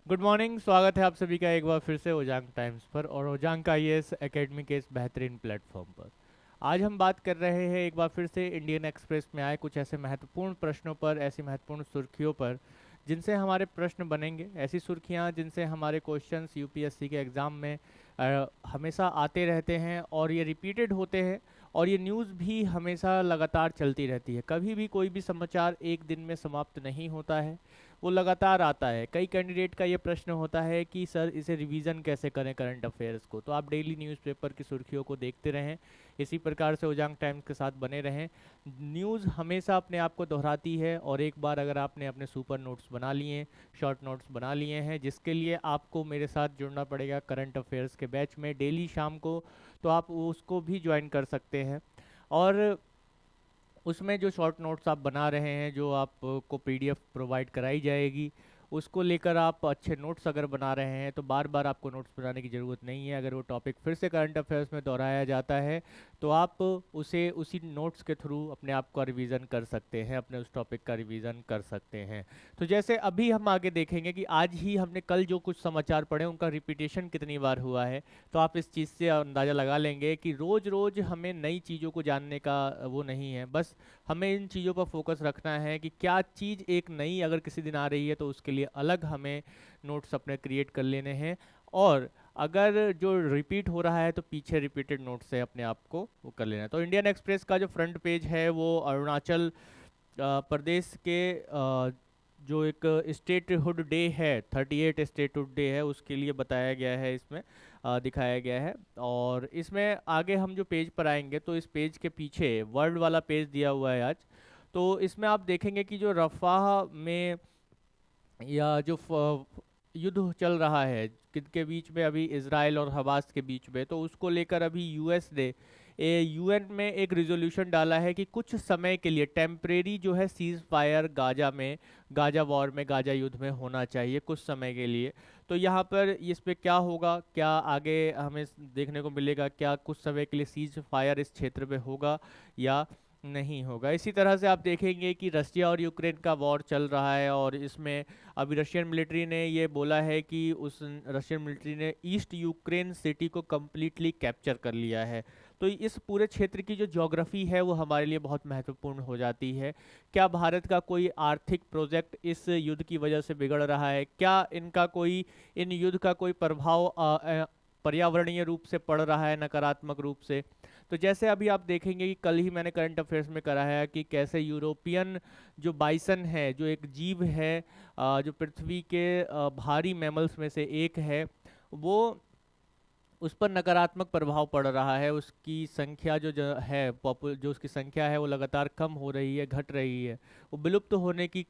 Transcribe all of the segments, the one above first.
Good morning. स्वागत है आप सभी का एक बार फिर से ओजांग टाइम्स पर और ओजांग का ये एकेडमी के इस बेहतरीन प्लेटफॉर्म पर। आज हम बात कर रहे हैं एक बार फिर से इंडियन एक्सप्रेस में आए कुछ ऐसे महत्वपूर्ण प्रश्नों पर, ऐसी महत्वपूर्ण सुर्खियों पर जिनसे हमारे प्रश्न बनेंगे। ऐसी सुर्खियां जिनसे हमारे क्वेश्चंस यूपीएससी के एग्ज़ाम में हमेशा आते रहते हैं और ये रिपीटेड होते हैं। और ये न्यूज़ भी हमेशा लगातार चलती रहती है। कभी भी कोई भी समाचार एक दिन में समाप्त नहीं होता है, वो लगातार आता है। कई कैंडिडेट का ये प्रश्न होता है कि सर इसे रिवीजन कैसे करें करंट अफेयर्स को। तो आप डेली न्यूज़पेपर की सुर्खियों को देखते रहें, इसी प्रकार से ओजांग टाइम्स के साथ बने रहें। न्यूज़ हमेशा अपने आप को दोहराती है और एक बार अगर आपने अपने सुपर नोट्स बना लिए, शॉर्ट नोट्स बना लिए हैं, जिसके लिए आपको मेरे साथ जुड़ना पड़ेगा करंट अफेयर्स के बैच में डेली शाम को, तो आप उसको भी ज्वाइन कर सकते हैं। और उसमें जो शॉर्ट नोट्स आप बना रहे हैं, जो आपको पीडीएफ प्रोवाइड कराई जाएगी, उसको लेकर आप अच्छे नोट्स अगर बना रहे हैं तो बार बार आपको नोट्स बनाने की ज़रूरत नहीं है। अगर वो टॉपिक फिर से करंट अफेयर्स में दोहराया जाता है तो आप उसे उसी नोट्स के थ्रू अपने आप का रिवीजन कर सकते हैं, अपने उस टॉपिक का रिवीजन कर सकते हैं। तो जैसे अभी हम आगे देखेंगे कि आज ही हमने कल जो कुछ समाचार पढ़े उनका रिपीटेशन कितनी बार हुआ है, तो आप इस चीज़ से अंदाज़ा लगा लेंगे कि रोज़ रोज़ हमें नई चीज़ों को जानने का वो नहीं है। बस हमें इन चीज़ों पर फोकस रखना है कि क्या चीज़ एक नई अगर किसी दिन आ रही है तो उसके लिए अलग हमें नोट्स अपने क्रिएट कर लेने हैं। और अगर जो रिपीट हो रहा है तो पीछे रिपीटेड नोट्स से अपने आप को वो कर लेना है। तो इंडियन एक्सप्रेस का जो फ्रंट पेज है वो अरुणाचल प्रदेश के जो एक स्टेटहुड डे है, 38 स्टेटहुड डे है, उसके लिए बताया गया है, इसमें दिखाया गया है। और इसमें आगे हम जो पेज पर आएंगे तो इस पेज के पीछे वर्ल्ड वाला पेज दिया हुआ है आज। तो इसमें आप देखेंगे कि जो रफ़ाह में या जो युद्ध चल रहा है किनके बीच में, अभी इसराइल और हमास के बीच में, तो उसको लेकर अभी यूएस ने यूएन में एक रिजोल्यूशन डाला है कि कुछ समय के लिए टेम्परेरी जो है सीज फायर गाजा में, गाजा वॉर में, गाजा युद्ध में होना चाहिए कुछ समय के लिए। तो यहाँ पर इस पे क्या होगा, क्या आगे हमें देखने को मिलेगा, क्या कुछ समय के लिए सीज फायर इस क्षेत्र में होगा या नहीं होगा। इसी तरह से आप देखेंगे कि रशिया और यूक्रेन का वॉर चल रहा है और इसमें अभी रशियन मिलिट्री ने ये बोला है कि उस रशियन मिलिट्री ने ईस्ट यूक्रेन सिटी को कम्प्लीटली कैप्चर कर लिया है। तो इस पूरे क्षेत्र की जो ज्योग्राफी है वो हमारे लिए बहुत महत्वपूर्ण हो जाती है। क्या भारत का कोई आर्थिक प्रोजेक्ट इस युद्ध की वजह से बिगड़ रहा है? क्या इनका कोई, इन युद्ध का कोई प्रभाव पर्यावरणीय रूप से पड़ रहा है, नकारात्मक रूप से? तो जैसे अभी आप देखेंगे कि कल ही मैंने करंट अफेयर्स में कराया कि कैसे यूरोपियन जो बाइसन है, जो एक जीव है, जो पृथ्वी के भारी मैमल्स में से एक है, वो, उस पर नकारात्मक प्रभाव पड़ रहा है। उसकी संख्या जो है, जो उसकी संख्या है वो लगातार कम हो रही है, घट रही है, वो विलुप्त होने की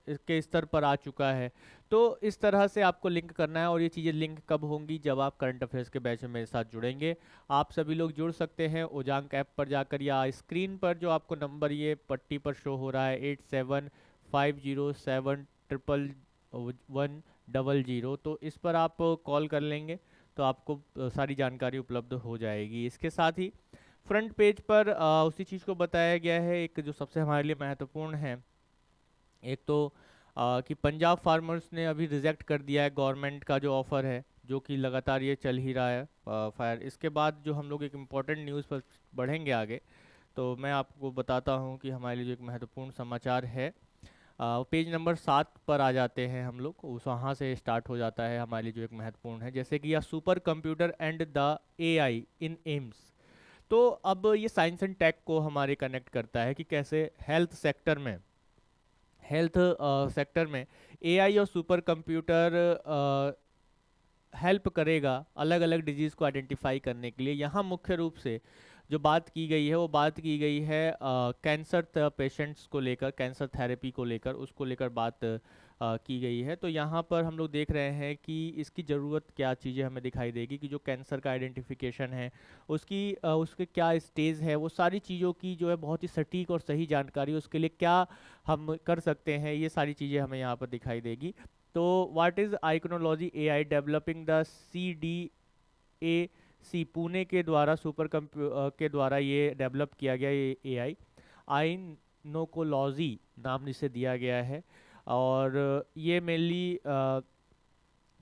इसके स्तर पर आ चुका है। तो इस तरह से आपको लिंक करना है। और ये चीज़ें लिंक कब होंगी? जब आप करंट अफेयर्स के बैच में मेरे साथ जुड़ेंगे। आप सभी लोग जुड़ सकते हैं ओजांक ऐप पर जाकर, या स्क्रीन पर जो आपको नंबर ये पट्टी पर शो हो रहा है 8750711100, तो इस पर आप कॉल कर लेंगे तो आपको सारी जानकारी उपलब्ध हो जाएगी। इसके साथ ही फ्रंट पेज पर उसी चीज़ को बताया गया है, एक जो सबसे हमारे लिए महत्वपूर्ण है। एक तो कि पंजाब फार्मर्स ने अभी रिजेक्ट कर दिया है गवर्नमेंट का जो ऑफ़र है, जो कि लगातार ये चल ही रहा है फायर। इसके बाद जो हम लोग एक इम्पॉर्टेंट न्यूज़ पर बढ़ेंगे आगे, तो मैं आपको बताता हूँ कि हमारे लिए जो एक महत्वपूर्ण समाचार है, पेज नंबर 7 पर आ जाते हैं हम लोग, उस वहाँ से स्टार्ट हो जाता है हमारे लिए जो एक महत्वपूर्ण है, जैसे कि यह super computer and the AI in AIIMS. तो अब ये साइंस एंड टेक को हमारे कनेक्ट करता है कि कैसे हेल्थ सेक्टर में एआई और सुपर कंप्यूटर हेल्प करेगा अलग अलग डिजीज़ को आइडेंटिफाई करने के लिए। यहाँ मुख्य रूप से जो बात की गई है वो बात की गई है कैंसर पेशेंट्स को लेकर, कैंसर थेरेपी को लेकर, उसको लेकर बात की गई है। तो यहाँ पर हम लोग देख रहे हैं कि इसकी ज़रूरत क्या चीज़ें हमें दिखाई देगी, कि जो कैंसर का आइडेंटिफिकेशन है उसकी उसके क्या स्टेज है, वो सारी चीज़ों की जो है बहुत ही सटीक और सही जानकारी, उसके लिए क्या हम कर सकते हैं, ये सारी चीज़ें हमें यहाँ पर दिखाई देगी। तो what is iconology AI developing the CDAC Pune के द्वारा के द्वारा ये डेवलप किया गया ये एआई आइनोकोलॉजी नाम इसे दिया गया है। और ये मेनली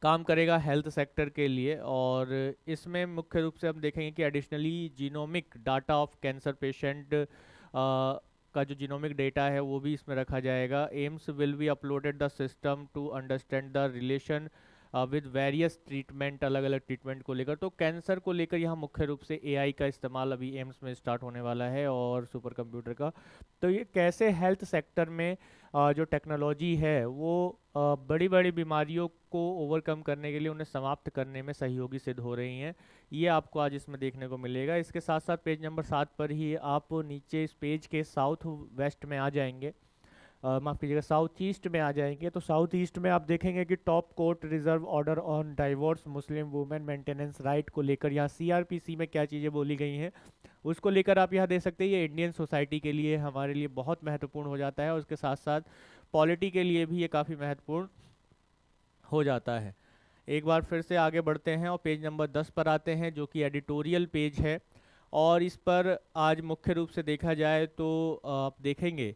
काम करेगा हेल्थ सेक्टर के लिए। और इसमें मुख्य रूप से हम देखेंगे कि additionally genomic data of cancer patient का जो जीनोमिक डेटा है वो भी इसमें रखा जाएगा। Aims will be uploaded the system to understand the relation with various treatment, अलग अलग ट्रीटमेंट को लेकर। तो कैंसर को लेकर यहाँ मुख्य रूप से एआई का इस्तेमाल अभी एम्स में स्टार्ट होने वाला है और सुपर कंप्यूटर का। तो ये कैसे हेल्थ सेक्टर में जो टेक्नोलॉजी है वो बड़ी बड़ी बीमारियों को ओवरकम करने के लिए, उन्हें समाप्त करने में सहयोगी सिद्ध हो रही हैं, ये आपको आज इसमें देखने को मिलेगा। इसके साथ साथ पेज नंबर 7 पर ही आप नीचे इस पेज के साउथ वेस्ट में आ जाएंगे, माफ़ कीजिएगा साउथ ईस्ट में आ जाएंगे। तो साउथ ईस्ट में आप देखेंगे कि top court reserve order on divorce Muslim women maintenance right को लेकर यहाँ सीआरपीसी में क्या चीज़ें बोली गई हैं उसको लेकर आप यहाँ देख सकते हैं। ये इंडियन सोसाइटी के लिए, हमारे लिए बहुत महत्वपूर्ण हो जाता है और उसके साथ साथ पॉलिटी के लिए भी ये काफ़ी महत्वपूर्ण हो जाता है। एक बार फिर से आगे बढ़ते हैं और पेज नंबर 10 पर आते हैं जो कि एडिटोरियल पेज है। और इस पर आज मुख्य रूप से देखा जाए तो आप देखेंगे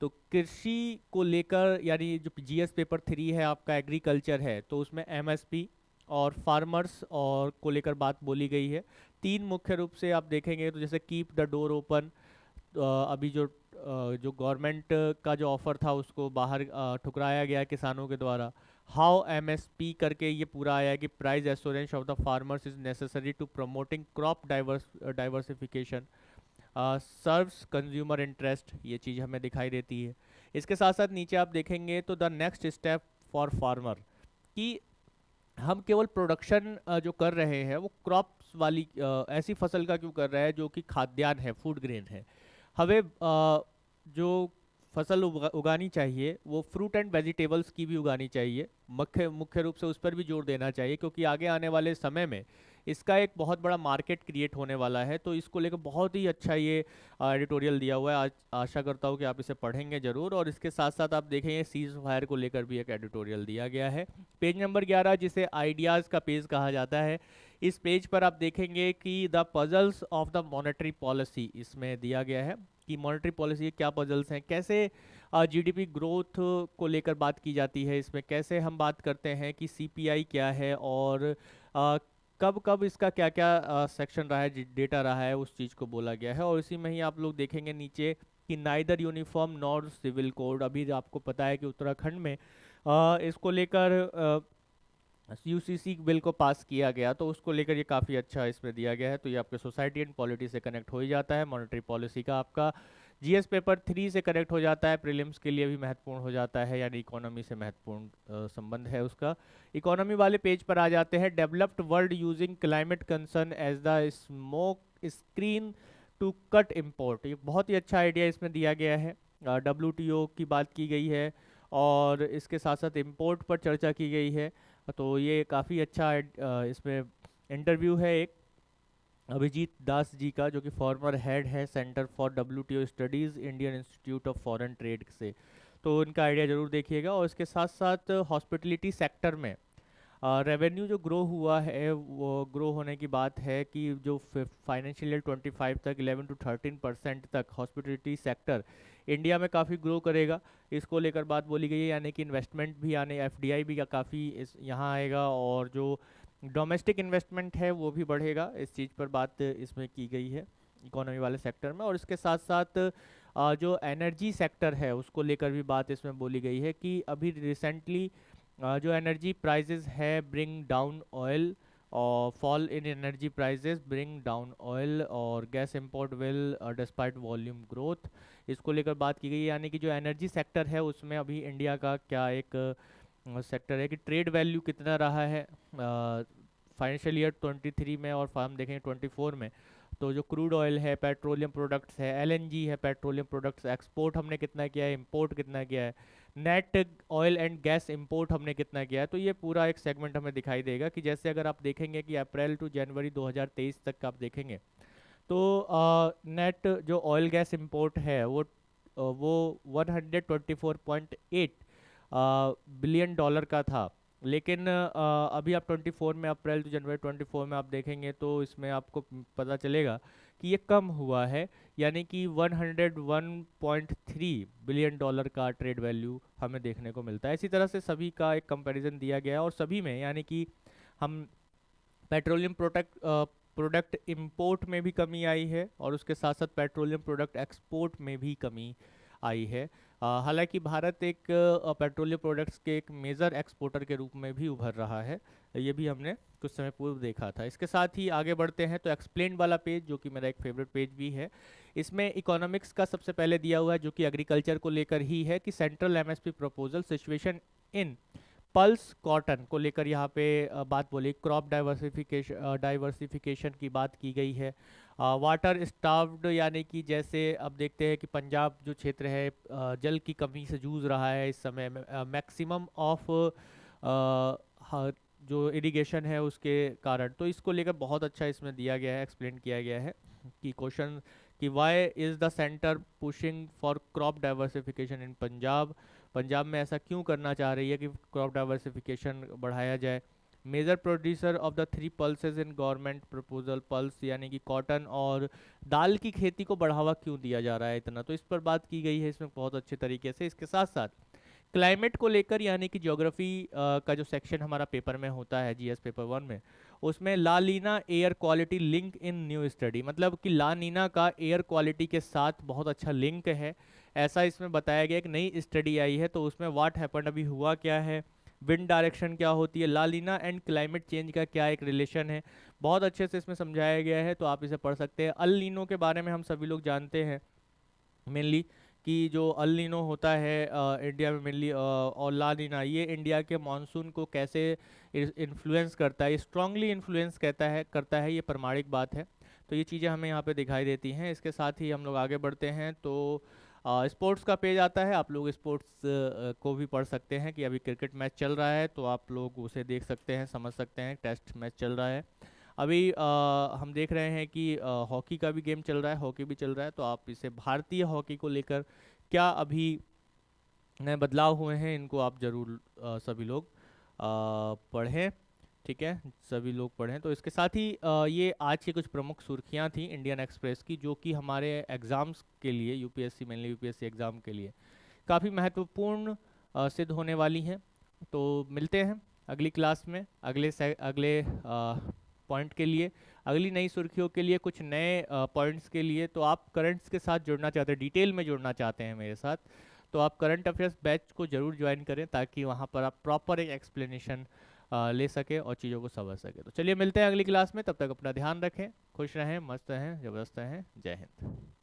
तो कृषि को लेकर, यानी जो जीएस पेपर 3 है आपका एग्रीकल्चर है, तो उसमें एमएसपी और फार्मर्स और को लेकर बात बोली गई है। तीन मुख्य रूप से आप देखेंगे तो जैसे कीप द डोर ओपन, अभी जो गवर्नमेंट का जो ऑफर था उसको बाहर ठुकराया गया किसानों के द्वारा। हाउ एमएसपी करके ये पूरा आया है कि price assurance of the farmers is necessary to promoting crop diversification serves consumer interest, ये चीज़ हमें दिखाई देती है। इसके साथ साथ नीचे आप देखेंगे तो the next step for farmer, कि हम केवल प्रोडक्शन जो कर रहे हैं वो क्रॉप्स वाली ऐसी फसल का क्यों कर रहे हैं जो कि खाद्यान्न है, फूड ग्रेन है। हमें जो फसल उगानी चाहिए वो फ्रूट एंड वेजिटेबल्स की भी उगानी चाहिए, मुख्य मुख्य रूप से उस पर भी जोर देना चाहिए, क्योंकि आगे आने वाले समय में इसका एक बहुत बड़ा मार्केट क्रिएट होने वाला है। तो इसको लेकर बहुत ही अच्छा ये एडिटोरियल दिया हुआ है। आज आशा करता हूँ कि आप इसे पढ़ेंगे ज़रूर। और इसके साथ साथ आप देखेंगे सीज फायर को लेकर भी एक एडिटोरियल दिया गया है। पेज नंबर 11 जिसे आइडियाज़ का पेज कहा जाता है, इस पेज पर आप देखेंगे कि the puzzles of the monetary policy इसमें दिया गया है कि मॉनेटरी पॉलिसी के क्या पजल्स हैं, कैसे जीडीपी ग्रोथ को लेकर बात की जाती है इसमें, कैसे हम बात करते हैं कि सीपीआई क्या है और कब कब इसका क्या क्या सेक्शन रहा है, डेटा रहा है, उस चीज़ को बोला गया है। और इसी में ही आप लोग देखेंगे नीचे कि neither uniform nor civil code, अभी आपको पता है कि उत्तराखंड में इसको लेकर यूसीसी बिल को पास किया गया, तो उसको लेकर ये काफ़ी अच्छा इसमें दिया गया है। तो ये आपके सोसाइटी एंड पॉलिटी से कनेक्ट हो ही जाता है। मॉनेटरी पॉलिसी का आपका जीएस पेपर 3 से कनेक्ट हो जाता है, प्रीलिम्स के लिए भी महत्वपूर्ण हो जाता है, यानी इकोनॉमी से महत्वपूर्ण संबंध है उसका। इकोनॉमी वाले पेज पर आ जाते हैं। Developed world using climate concern as the smoke screen to cut import, ये बहुत ही अच्छा आइडिया इसमें दिया गया है। WTO की बात की गई है और इसके साथ साथ इम्पोर्ट पर चर्चा की गई है। तो ये काफ़ी अच्छा इसमें इंटरव्यू है एक अभिजीत दास जी का, जो कि फॉर्मर हेड है centre for WTO studies Indian institute of foreign trade से। तो इनका आइडिया ज़रूर देखिएगा। और इसके साथ साथ हॉस्पिटलिटी सेक्टर में रेवेन्यू जो ग्रो हुआ है, वो ग्रो होने की बात है कि जो फाइनेंशियल ईयर 25 तक 11 to 13% तक हॉस्पिटलिटी सेक्टर इंडिया में काफ़ी ग्रो करेगा, इसको लेकर बात बोली गई है। यानी कि इन्वेस्टमेंट भी आने, एफडीआई भी काफ़ी इस यहाँ आएगा और जो डोमेस्टिक इन्वेस्टमेंट है वो भी बढ़ेगा। इस चीज़ पर बात इसमें की गई है इकोनॉमी वाले सेक्टर में। और इसके साथ साथ जो एनर्जी सेक्टर है उसको लेकर भी बात इसमें बोली गई है कि अभी रिसेंटली जो एनर्जी प्राइजेस है ब्रिंग डाउन ऑयल, और fall in energy prices bring down oil और gas import will despite volume growth, इसको लेकर बात की गई है। यानी कि जो एनर्जी सेक्टर है उसमें अभी इंडिया का क्या एक सेक्टर है कि ट्रेड वैल्यू कितना रहा है फाइनेंशियल ईयर 23 में, और हम देखेंगे 24 में। तो जो क्रूड ऑयल है, पेट्रोलियम प्रोडक्ट्स है, एलएनजी है, पेट्रोलियम प्रोडक्ट्स एक्सपोर्ट हमने कितना किया है, इंपोर्ट कितना किया है, net oil and gas import हमने कितना किया है। तो ये पूरा एक सेगमेंट हमें दिखाई देगा कि जैसे अगर आप देखेंगे कि अप्रैल टू जनवरी 2023 तक आप देखेंगे तो नेट जो ऑयल गैस इंपोर्ट है वो 124.8 बिलियन डॉलर का था। लेकिन अभी आप 24 में, अप्रैल टू जनवरी 24 में आप देखेंगे तो इसमें आपको पता चलेगा कि ये कम हुआ है, यानी कि 101.3 बिलियन डॉलर का ट्रेड वैल्यू हमें देखने को मिलता है। इसी तरह से सभी का एक कंपैरिजन दिया गया है और सभी में, यानी कि हम पेट्रोलियम प्रोडक्ट इंपोर्ट में भी कमी आई है और उसके साथ साथ पेट्रोलियम प्रोडक्ट एक्सपोर्ट में भी कमी आई है। हालांकि भारत एक पेट्रोलियम प्रोडक्ट्स के एक मेजर एक्सपोर्टर के रूप में भी उभर रहा है, ये भी हमने कुछ समय पूर्व देखा था। इसके साथ ही आगे बढ़ते हैं तो एक्सप्लेन वाला पेज, जो कि मेरा एक फेवरेट पेज भी है, इसमें इकोनॉमिक्स का सबसे पहले दिया हुआ है जो कि एग्रीकल्चर को लेकर ही है, कि central MSP proposal situation in pulse cotton को लेकर यहाँ पे बात बोली, क्रॉप डाइवर्सिफिकेशन की बात की गई है। वाटर स्टार्व्ड, यानी कि जैसे अब देखते हैं कि पंजाब जो क्षेत्र है जल की कमी से जूझ रहा है इस समय में, मैक्सिमम ऑफ जो इरिगेशन है उसके कारण। तो इसको लेकर बहुत अच्छा इसमें दिया गया है, एक्सप्लेन किया गया है कि क्वेश्चन कि why is the centre pushing for crop diversification in Punjab, Punjab में ऐसा क्यों करना चाह रही है कि क्रॉप डाइवर्सिफिकेशन बढ़ाया जाए। Major producer of the 3 pulses in government proposal, pulse यानी कि कॉटन और दाल की खेती को बढ़ावा क्यों दिया जा रहा है इतना, तो इस पर बात की गई है इसमें बहुत अच्छे तरीके से। इसके साथ साथ क्लाइमेट को लेकर, यानी कि ज्योग्राफी का जो सेक्शन हमारा पेपर में होता है जीएस पेपर 1 में, उसमें La Niña air quality link in new study, मतलब कि ला नीना का एयर क्वालिटी के साथ बहुत अच्छा लिंक है, ऐसा इसमें बताया गया। एक नई स्टडी आई है तो उसमें व्हाट हैपेंड, अभी हुआ क्या है, विंड डायरेक्शन क्या होती है, ला लीना एंड क्लाइमेट चेंज का क्या एक रिलेशन है, बहुत अच्छे से इसमें समझाया गया है, तो आप इसे पढ़ सकते हैं। अल नीनो के बारे में हम सभी लोग जानते हैं मेनली, कि जो अल नीनो होता है इंडिया में मेनली, और ला नीना ये इंडिया के मानसून को कैसे इन्फ्लुएंस करता है, स्ट्रांगली इन्फ्लुएंस करता है, ये प्रमाणिक बात है। तो ये चीज़ें हमें यहाँ पे दिखाई देती हैं। इसके साथ ही हम लोग आगे बढ़ते हैं तो स्पोर्ट्स का पेज आता है, आप लोग स्पोर्ट्स को भी पढ़ सकते हैं कि अभी क्रिकेट मैच चल रहा है तो आप लोग उसे देख सकते हैं, समझ सकते हैं, टेस्ट मैच चल रहा है। अभी हम देख रहे हैं कि हॉकी का भी गेम चल रहा है, हॉकी भी चल रहा है, तो आप इसे भारतीय हॉकी को लेकर क्या अभी नए बदलाव हुए हैं इनको आप जरूर सभी लोग पढ़ें, ठीक है, सभी लोग पढ़ें। तो इसके साथ ही ये आज की कुछ प्रमुख सुर्खियां थी इंडियन एक्सप्रेस की, जो कि हमारे एग्ज़ाम्स के लिए, यूपीएससी मेनली यूपीएससी एग्ज़ाम के लिए काफ़ी महत्वपूर्ण सिद्ध होने वाली हैं। तो मिलते हैं अगली क्लास में अगले पॉइंट के लिए, अगली नई सुर्खियों के लिए, कुछ नए पॉइंट्स के लिए। तो आप करंट्स के साथ जुड़ना चाहते हैं, डिटेल में जुड़ना चाहते हैं मेरे साथ, तो आप करंट अफेयर्स बैच को ज़रूर ज्वाइन करें, ताकि वहाँ पर आप प्रॉपर एक एक्सप्लेनेशन ले सके और चीज़ों को समझ सके। तो चलिए मिलते हैं अगली क्लास में, तब तक अपना ध्यान रखें, खुश रहें, मस्त रहें, ज़बरदस्त रहें, जय हिंद।